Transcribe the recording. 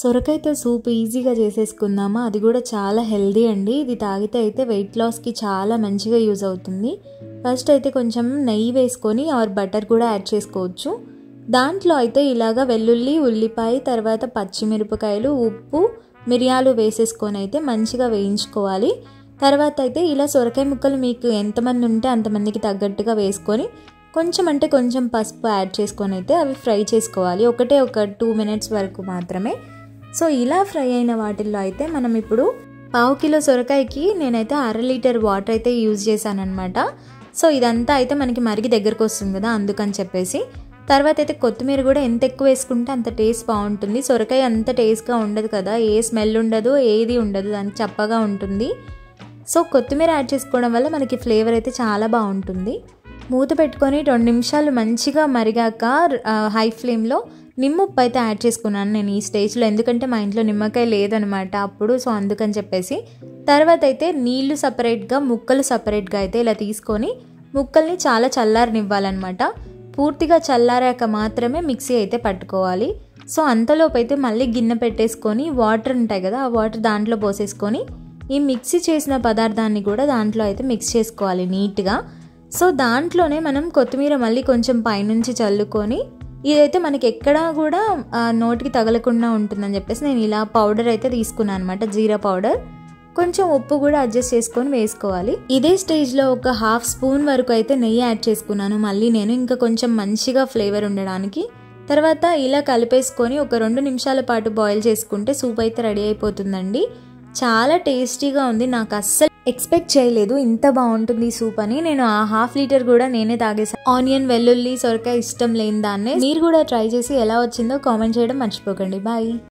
సొరకాయతో soup ఈజీగా చేసేసుకుందామా. అది కూడా చాలా హెల్దీ అండి. ఇది తాగితే అయితే వెయిట్ లాస్కి చాలా మంచిగా యూజ్ అవుతుంది. ఫస్ట్ అయితే కొంచెం నెయ్యి వేసుకొని ఆర్ బటర్ కూడా యాడ్ చేసుకోవచ్చు. దాంట్లో అయితే ఇలాగా వెల్లుల్లి, ఉల్లిపాయ, తర్వాత పచ్చిమిరపకాయలు, ఉప్పు, మిరియాలు వేసేసుకొని అయితే మంచిగా వేయించుకోవాలి. తర్వాత అయితే ఇలా సొరకాయ ముక్కలు మీకు ఎంతమంది ఉంటే అంతమందికి తగ్గట్టుగా వేసుకొని కొంచెం అంటే కొంచెం పసుపు యాడ్ చేసుకొని అయితే అవి ఫ్రై చేసుకోవాలి. ఒక 2 minutes వరకు మాత్రమే. సో ఇలా ఫ్రై అయిన వాటిల్లో అయితే మనం ఇప్పుడు 1/2 కిలో సొరకాయకి నేనైతే 1/2 లీటర్ వాటర్ అయితే యూజ్ చేశానమాట. సో ఇదంతా అయితే మనకి మరిగి దగ్గరకు వస్తుంది కదా, అందుకని చెప్పేసి. తర్వాత అయితే కొత్తిమీర కూడా ఎంత ఎక్కువ వేసుకుంటే అంత టేస్ట్ బాగుంటుంది. సొరకాయ అంత టేస్ట్గా ఉండదు కదా, ఏ స్మెల్ ఉండదు, ఏది ఉండదు, దానికి చప్పగా ఉంటుంది. సో కొత్తిమీర యాడ్ చేసుకోవడం వల్ల మనకి ఫ్లేవర్ అయితే చాలా బాగుంటుంది. మూత పెట్టుకొని 2 నిమిషాలు మంచిగా మరిగాక హై ఫ్లేమ్లో నిమ్మప్పు అయితే యాడ్ చేసుకున్నాను నేను ఈ స్టేజ్లో. ఎందుకంటే మా ఇంట్లో నిమ్మకాయ లేదనమాట అప్పుడు, సో అందుకని చెప్పేసి. తర్వాత అయితే నీళ్లు సపరేట్గా, ముక్కలు సపరేట్గా అయితే ఇలా తీసుకొని ముక్కల్ని చాలా చల్లారనివ్వాలన్నమాట. పూర్తిగా చల్లారాక మాత్రమే మిక్సీ అయితే పట్టుకోవాలి. సో అంతలోపు అయితే మళ్ళీ గిన్నె పెట్టేసుకొని వాటర్ ఉంటాయి కదా, ఆ వాటర్ దాంట్లో పోసేసుకొని ఈ మిక్సీ చేసిన పదార్థాన్ని కూడా దాంట్లో అయితే మిక్స్ చేసుకోవాలి నీట్గా. సో దాంట్లోనే మనం కొత్తిమీర మళ్ళీ కొంచెం పైనుంచి చల్లుకొని, ఇదైతే మనకి ఎక్కడా కూడా నోటికి తగలకుండా ఉంటుందని చెప్పేసి నేను ఇలా పౌడర్ అయితే తీసుకున్నాను అనమాట, జీరా పౌడర్. కొంచెం ఉప్పు కూడా అడ్జస్ట్ చేసుకొని వేసుకోవాలి. ఇదే స్టేజ్లో ఒక 1/2 స్పూన్ వరకు అయితే నెయ్యి యాడ్ చేసుకున్నాను మళ్ళీ నేను, ఇంకా కొంచెం మంచిగా ఫ్లేవర్ ఉండడానికి. తర్వాత ఇలా కలిపేసుకొని ఒక 2 నిమిషాల పాటు బాయిల్ చేసుకుంటే సూప్ అయితే రెడీ అయిపోతుందండి. చాలా టేస్టీగా ఉంది. నాకు అస్సలు ఎక్స్పెక్ట్ చేయలేదు ఇంత బాగుంటుంది సూప్ అని. నేను ఆ 1/2 లీటర్ కూడా నేనే తాగేసాను. ఆనియన్, వెల్లుల్లి, సొరకాయ ఇష్టం లేని దాన్నే. మీరు కూడా ట్రై చేసి ఎలా వచ్చిందో కామెంట్ చేయడం మర్చిపోకండి. బాయ్.